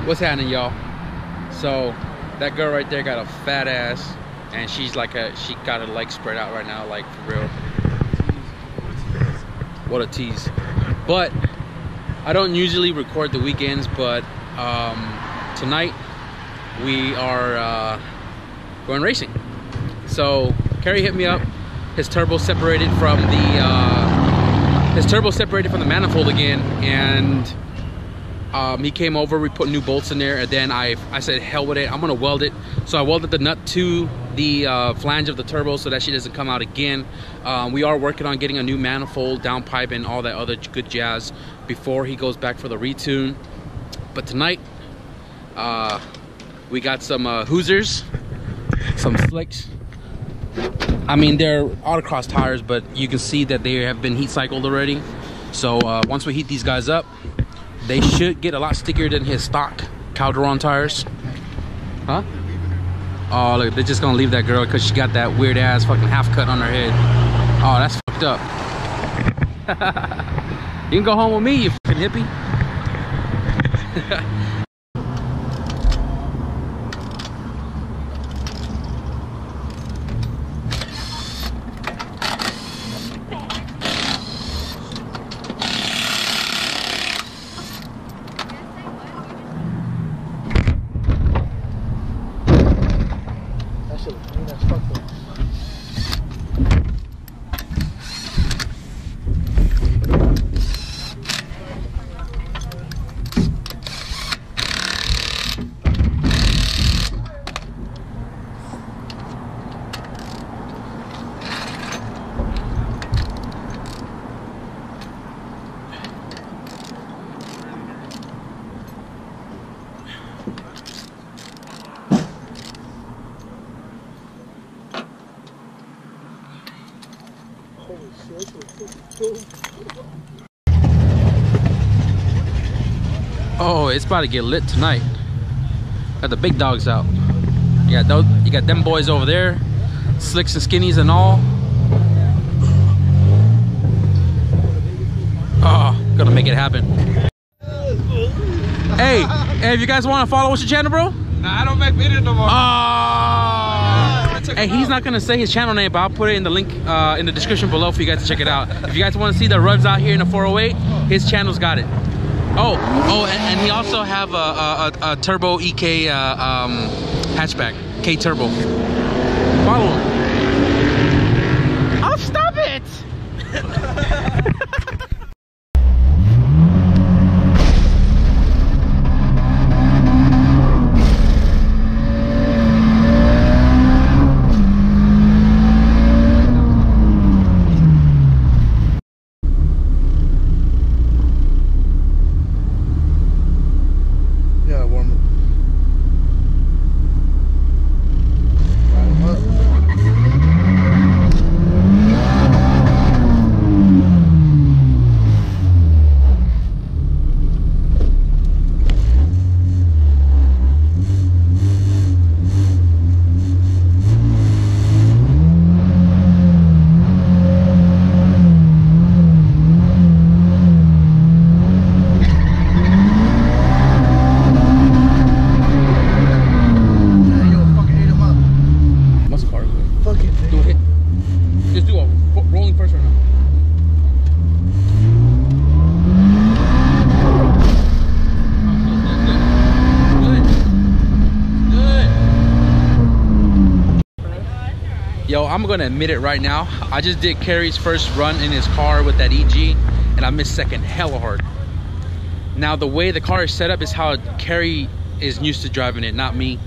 What's happening, y'all? So that girl right there got a fat ass, and she's like she got her legs spread out right now, like for real. What a tease. But I don't usually record the weekends, but tonight we are going racing. So Kerry hit me up. His turbo separated from the manifold again, and he came over. We put new bolts in there, and then I said, hell with it, I'm gonna weld it. So I welded the nut to the flange of the turbo so that she doesn't come out again. We are working on getting a new manifold, downpipe, and all that other good jazz before he goes back for the retune. But tonight we got some Hoosiers, some slicks. I mean, they're autocross tires, but you can see that they have been heat cycled already. So once we heat these guys up, they should get a lot stickier than his stock Calderon tires. Huh? Oh, look, they're just gonna leave that girl because she got that weird ass fucking half cut on her head. Oh, that's fucked up. You can go home with me, you fucking hippie. Oh, it's about to get lit tonight. Got the big dogs out. You got them boys over there, slicks and skinnies and all. Oh, gonna make it happen. Hey, if you guys want to follow, what's your channel, bro? Nah, I don't make videos no more. Hey, he's not gonna say his channel name, but I'll put it in the link in the description below for you guys to check it out. If you guys want to see the revs out here in the 408, his channel's got it. And he also have a turbo EK hatchback, K Turbo. Follow him. Oh, stop it! Yo, I'm gonna admit it right now. I just did Kerry's first run in his car with that EG, and I missed second hella hard. Now, the way the car is set up is how Kerry is used to driving it, not me.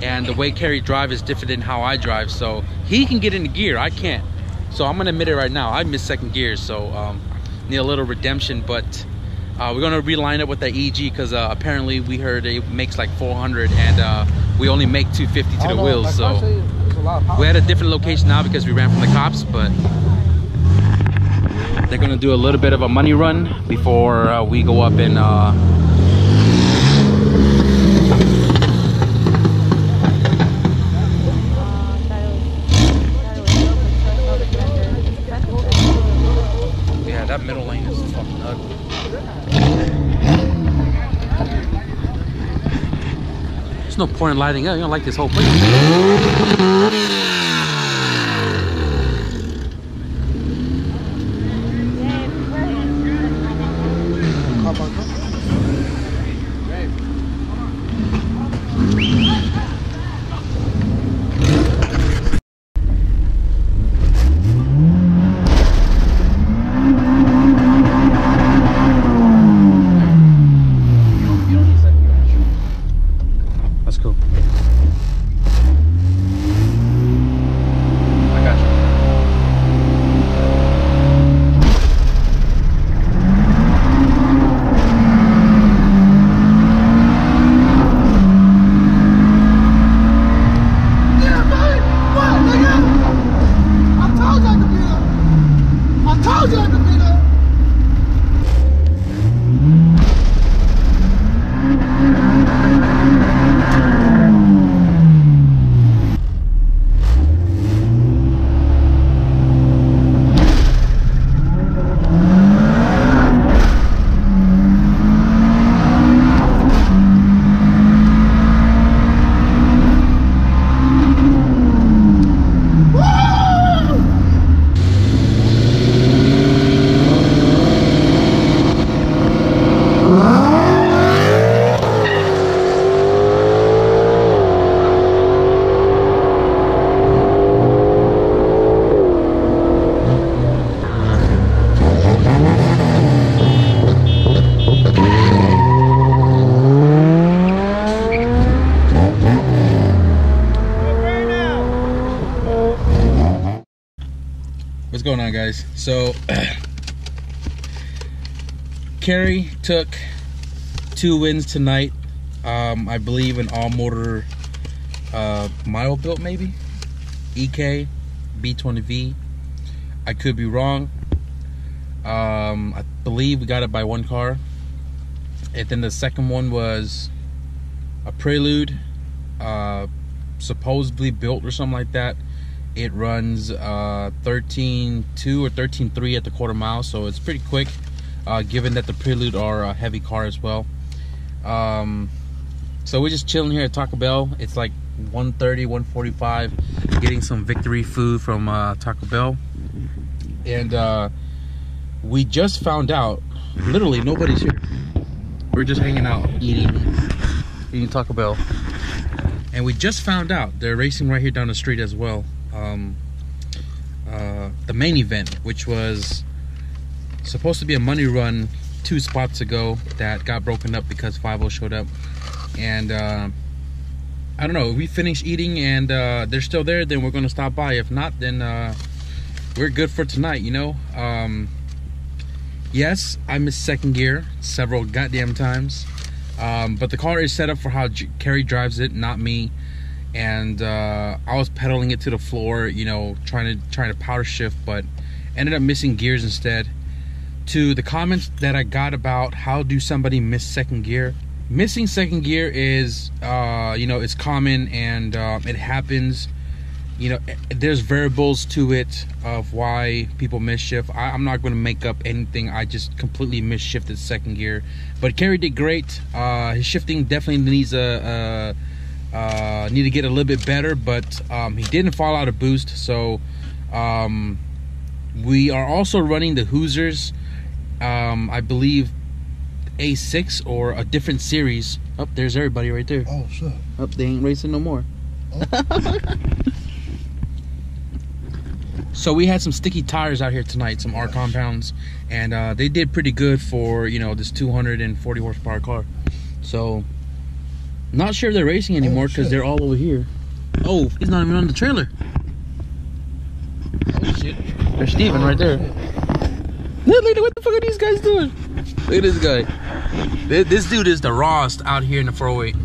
And the way Kerry drives is different than how I drive. So he can get into gear, I can't. So I'm gonna admit it right now. I missed second gear, so need a little redemption. But we're gonna reline it with that EG because apparently we heard it makes like 400, and we only make 250 to the wheels. So we had a different location now because we ran from the cops, but they're gonna do a little bit of a money run before we go up and yeah, that middle lane is fucking ugly. There's no point in lighting up. You don't like this whole place. What's going on, guys? So Kerry took 2 wins tonight. I believe an all motor mile built, maybe EK B20V. I could be wrong. I believe we got it by 1 car. And then the second one was a Prelude, supposedly built or something like that. It runs 13.2 or 13.3 at the quarter mile, so it's pretty quick, given that the Prelude are a heavy car as well. So we're just chilling here at Taco Bell. It's like 1:30, 1:45, getting some victory food from Taco Bell. And we just found out, literally nobody's here. We're just hanging out, eating Taco Bell. And we just found out they're racing right here down the street as well. The main event, which was supposed to be a money run 2 spots ago, that got broken up because 5-0 showed up. And I don't know, we finished eating and they're still there, then we're gonna stop by. If not, then we're good for tonight, you know. Yes, I missed second gear several goddamn times, but the car is set up for how Kerry drives it, not me. And I was pedaling it to the floor, you know, trying to power shift, but ended up missing gears instead. To the comments that I got about how do somebody miss second gear, missing second gear is you know, it's common, and it happens. You know, there's variables to it of why people miss shift. I'm not going to make up anything. I just completely misshifted second gear, but Kerry did great. His shifting definitely needs need to get a little bit better, but he didn't fall out of boost. So we are also running the Hoosiers, I believe A6 or a different series. Oh, there's everybody right there. Oh shit. Oh, they ain't racing no more. Oh. So we had some sticky tires out here tonight, some R compounds, and they did pretty good for, you know, this 240 horsepower car. So not sure if they're racing anymore because they're all over here. Oh, he's not even on the trailer. Oh shit. There's Steven right there. Lady, what the fuck are these guys doing? Look at this guy. This dude is the rawest out here in the 408.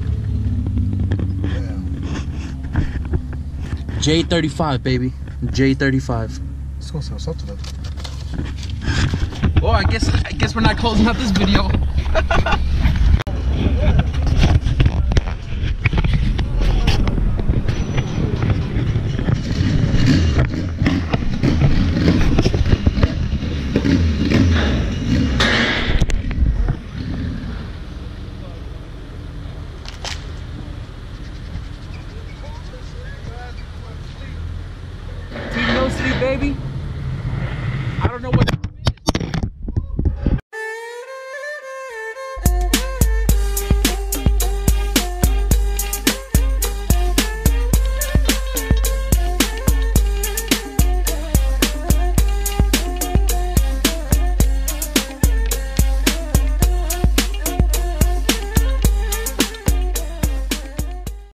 J35, baby. J35. Let's go sell something. Well, I guess we're not closing out this video. baby.